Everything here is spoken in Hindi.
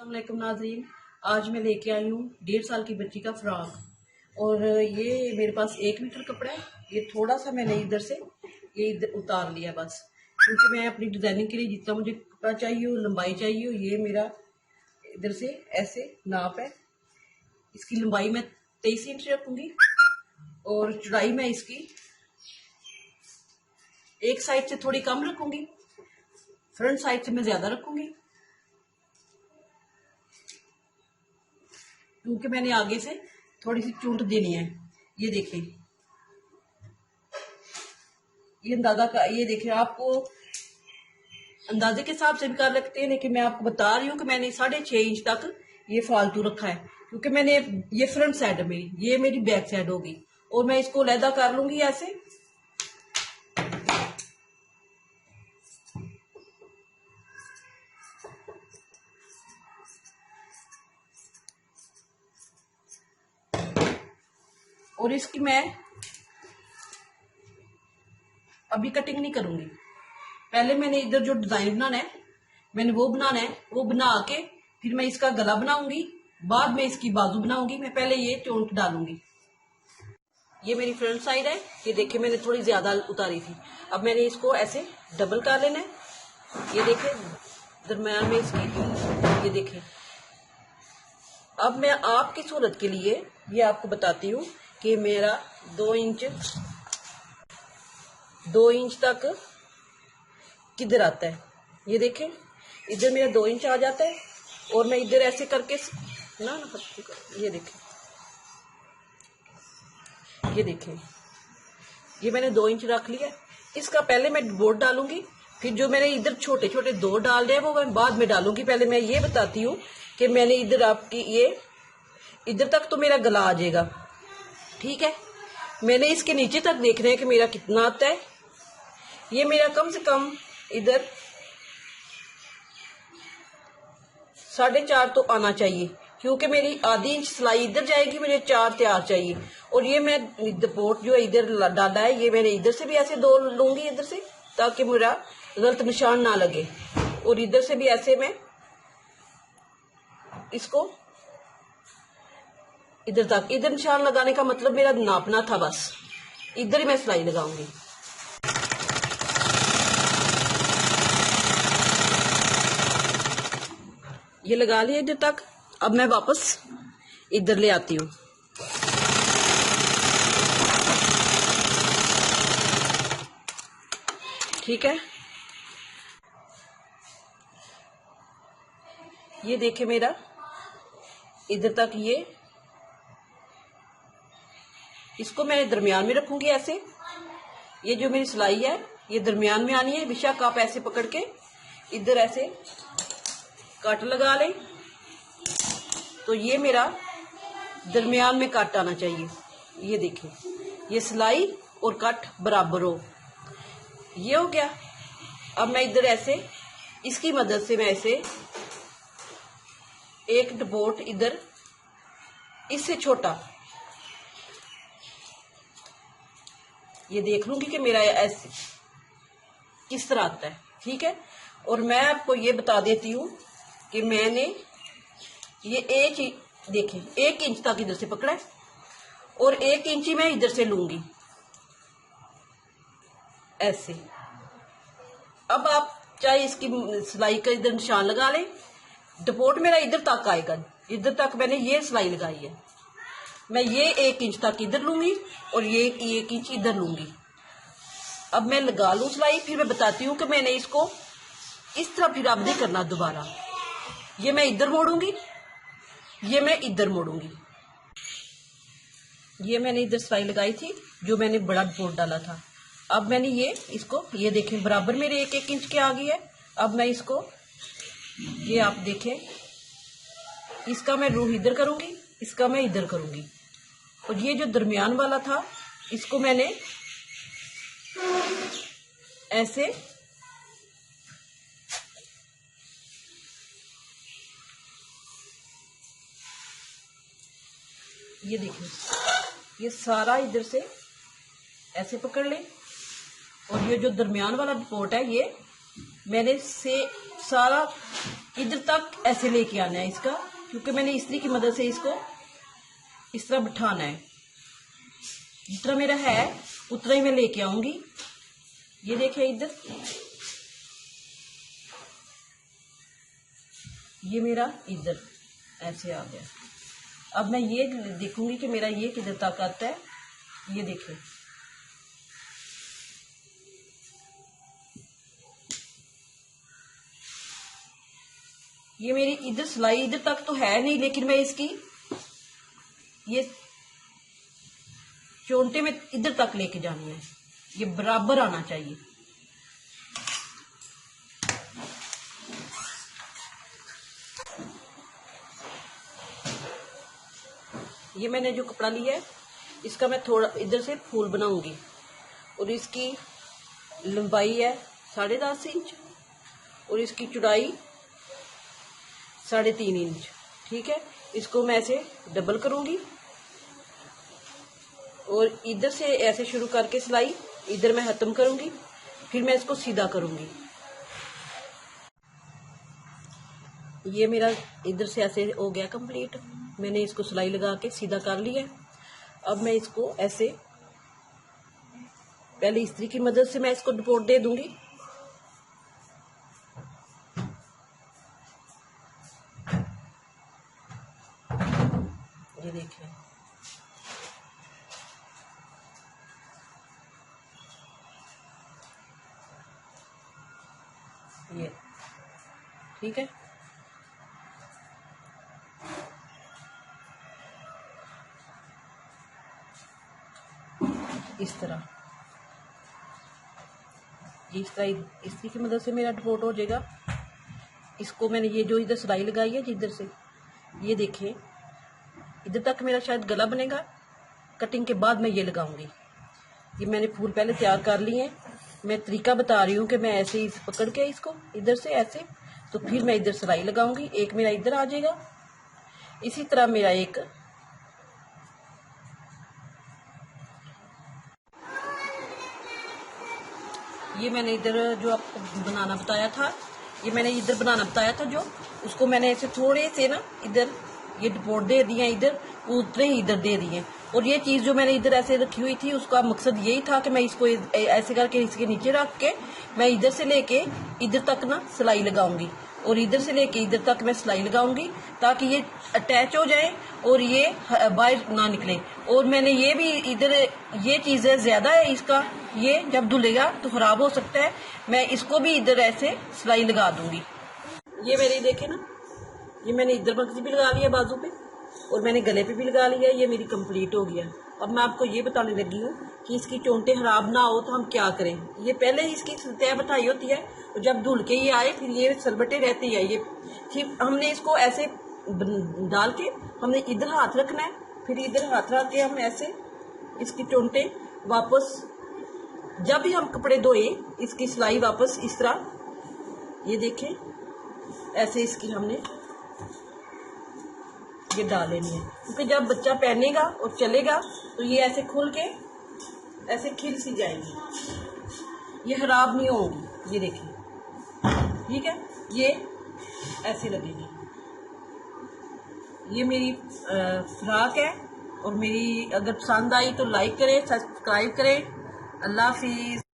अस्सलामुअलैकुम नाज़रीन, आज मैं लेके आई हूँ 1.5 साल की बच्ची का फ्रॉक। और ये मेरे पास 1 मीटर कपड़ा है। ये थोड़ा सा मैंने इधर से ये इधर उतार लिया बस, क्योंकि मैं अपनी डिज़ाइनिंग के लिए जितना मुझे कपड़ा चाहिए हो, लंबाई चाहिए हो, ये मेरा इधर से ऐसे नाप है। इसकी लंबाई मैं 23 इंच रखूँगी और चौड़ाई मैं इसकी एक साइड से थोड़ी कम रखूँगी, फ्रंट साइड से मैं ज़्यादा रखूँगी, क्योंकि मैंने आगे से थोड़ी सी चूंट देनी है। ये देखें, ये अंदाजा का, ये देखें, आपको अंदाजे के हिसाब से भी कर सकते हैं, लेकिन मैं आपको बता रही हूँ कि मैंने 6.5 इंच तक ये फालतू रखा है, क्योंकि मैंने ये फ्रंट साइड है मेरी, ये मेरी बैक साइड होगी और मैं इसको अलहदा कर लूंगी ऐसे। और इसकी मैं अभी कटिंग नहीं करूंगी, पहले मैंने इधर जो डिजाइन बनाना है मैंने वो बनाना है, वो बना के फिर मैं इसका गला बनाऊंगी, बाद में इसकी बाजू बनाऊंगी। मैं पहले ये चोंट डालूंगी। ये मेरी फ्रंट साइड है, ये देखिए मैंने थोड़ी ज्यादा उतारी थी। अब मैंने इसको ऐसे डबल कर लेना है। ये देखे दरम्यान में इसकी, ये देखे। अब मैं आपकी सूरत के लिए ये आपको बताती हूँ कि मेरा 2 इंच तक किधर आता है। ये देखें, इधर मेरा 2 इंच आ जाता है और मैं इधर ऐसे करके ना ये देखें, ये देखें, ये मैंने 2 इंच रख लिया। इसका पहले मैं बोर्ड डालूंगी, फिर जो मैंने इधर छोटे छोटे 2 डाल रहे हैं वो मैं बाद में डालूंगी। पहले मैं ये बताती हूँ कि मैंने इधर आपकी ये इधर तक तो मेरा गला आ जाएगा, ठीक है। मैंने इसके नीचे तक देखना है कि मेरा कितना आता है। ये मेरा कम से कम इधर 4.5 तो आना चाहिए, क्योंकि मेरी आधी इंच सिलाई इधर जाएगी, मुझे 4 तैयार चाहिए। और ये मैं पोट जो इधर डाला है, ये मैंने इधर से भी ऐसे 2 लूंगी इधर से, ताकि मेरा गलत निशान ना लगे। और इधर से भी ऐसे मैं इसको इधर तक, इधर निशान लगाने का मतलब मेरा नापना था, बस इधर ही मैं सिलाई लगाऊंगी। ये लगा लिया इधर तक। अब मैं वापस इधर ले आती हूँ। ठीक है, ये देखे मेरा इधर तक, ये इसको मैं दरमियान में रखूंगी ऐसे। ये जो मेरी सिलाई है ये दरमियान में आनी है। बेशक आप ऐसे पकड़ के इधर ऐसे कट लगा लें, तो ये मेरा दरमियान में कट आना चाहिए। ये देखिए, ये सिलाई और कट बराबर हो, ये हो गया। अब मैं इधर ऐसे इसकी मदद से मैं ऐसे एक डपोट इधर इससे छोटा ये देख लूंगी कि मेरा ऐसे किस तरह आता है, ठीक है। और मैं आपको ये बता देती हूँ कि मैंने ये देखें 1 इंच तक इधर से पकड़ा है और 1 इंच ही मैं इधर से लूंगी ऐसे। अब आप चाहे इसकी सिलाई का इधर निशान लगा लें, डपोट मेरा इधर तक आएगा, इधर तक मैंने ये सिलाई लगाई है। मैं ये 1 इंच तक इधर लूंगी और ये 1 इंच इधर लूंगी। अब मैं लगा लूं सिलाई, फिर मैं बताती हूँ कि मैंने इसको इस तरह फिर अब नहीं करना दोबारा। ये मैं इधर मोड़ूंगी, ये मैं इधर मोड़ूंगी। ये मैंने इधर सिलाई लगाई थी जो मैंने बड़ा डपोट डाला था। अब मैंने ये देखें बराबर मेरे 1 इंच के आ गई है। अब मैं इसको, ये आप देखें, इसका मैं रूह इधर करूंगी, इसका मैं इधर करूंगी। और ये जो दरमियान वाला था इसको मैंने ऐसे ये देखिए, ये सारा इधर से ऐसे पकड़ ले। और ये जो दरमियान वाला डपोट है ये मैंने से सारा इधर तक ऐसे लेके आना है इसका, क्योंकि मैंने इस्त्री की मदद से इसको इस तरह बिठाना है। जितना मेरा है उतना ही मैं लेके आऊंगी। ये देखिए इधर, ये मेरा इधर ऐसे आ गया। अब मैं ये देखूंगी कि मेरा ये किधर तक आता है। ये देखिए, ये मेरी इधर सिलाई इधर तक तो है नहीं, लेकिन मैं इसकी ये चोंटे में इधर तक लेके जानी है। ये बराबर आना चाहिए। ये मैंने जो कपड़ा लिया है इसका मैं थोड़ा इधर से फूल बनाऊंगी, और इसकी लंबाई है 10.5 इंच और इसकी चौड़ाई 3.5 इंच। ठीक है, इसको मैं ऐसे डबल करूंगी और इधर से ऐसे शुरू करके सिलाई इधर मैं खत्म करूंगी, फिर मैं इसको सीधा करूंगी। ये मेरा इधर से ऐसे हो गया कंप्लीट। मैंने इसको सिलाई लगा के सीधा कर लिया। अब मैं इसको ऐसे पहले इस्त्री की मदद से मैं इसको डपोट दे दूंगी। ये देखिए, ये ठीक है। इस तरह इस्त्री की मदद से मेरा डपोट हो जाएगा। इसको मैंने ये जो इधर सिलाई लगाई है जिधर से, ये देखिए इधर तक मेरा शायद गला बनेगा। कटिंग के बाद मैं ये लगाऊंगी। ये मैंने फूल पहले तैयार कर लिए हैं। मैं तरीका बता रही हूँ कि मैं ऐसे ही पकड़ के इसको इधर से ऐसे, तो फिर मैं इधर सिलाई लगाऊंगी। एक मेरा इधर आ जाएगा, इसी तरह मेरा एक ये मैंने इधर जो आपको बनाना बताया था, ये मैंने इधर बनाना बताया था जो, उसको मैंने ऐसे थोड़े से ना इधर ये डपोट दे दिए, इधर उतने ही इधर दे दिए। और ये चीज जो मैंने इधर ऐसे रखी हुई थी उसका मकसद यही था कि मैं इसको ऐसे करके इसके नीचे रख के मैं इधर से लेके इधर तक ना सिलाई लगाऊंगी, और इधर से लेके इधर तक मैं सिलाई लगाऊंगी ताकि ये अटैच हो जाए और ये बाहर ना निकले। और मैंने ये भी इधर, ये चीज है ज्यादा है इसका, ये जब धुलेगा तो खराब हो सकता है। मैं इसको भी इधर ऐसे सिलाई लगा दूंगी। ये मेरी देखे ना, ये मैंने इधर बक्सी भी लगा लिया बाजू पे, और मैंने गले पे भी लगा लिया। ये मेरी कंप्लीट हो गया। अब मैं आपको ये बताने लगी हूँ कि इसकी चोंटे खराब ना हो तो हम क्या करें। ये पहले ही इसकी तय बिठाई होती है, और जब धुल के ये आए फिर ये सलबटे रहती है। ये फिर हमने इसको ऐसे डाल के हमने इधर हाथ रखना है, फिर इधर हाथ रख के हम ऐसे इसकी चोंटे वापस, जब भी हम कपड़े धोए इसकी सिलाई वापस इस तरह, ये देखें ऐसे इसकी हमने ये डाल लेनी है। क्योंकि जब बच्चा पहनेगा और चलेगा तो ये ऐसे खुल के ऐसे खिल सी जाएंगी, ये खराब नहीं होंगी। ये देखिए, ठीक है, ये ऐसे लगेगी। ये मेरी फ्रॉक है, और मेरी अगर पसंद आई तो लाइक करें, सब्सक्राइब करें। अल्लाह हाफिज।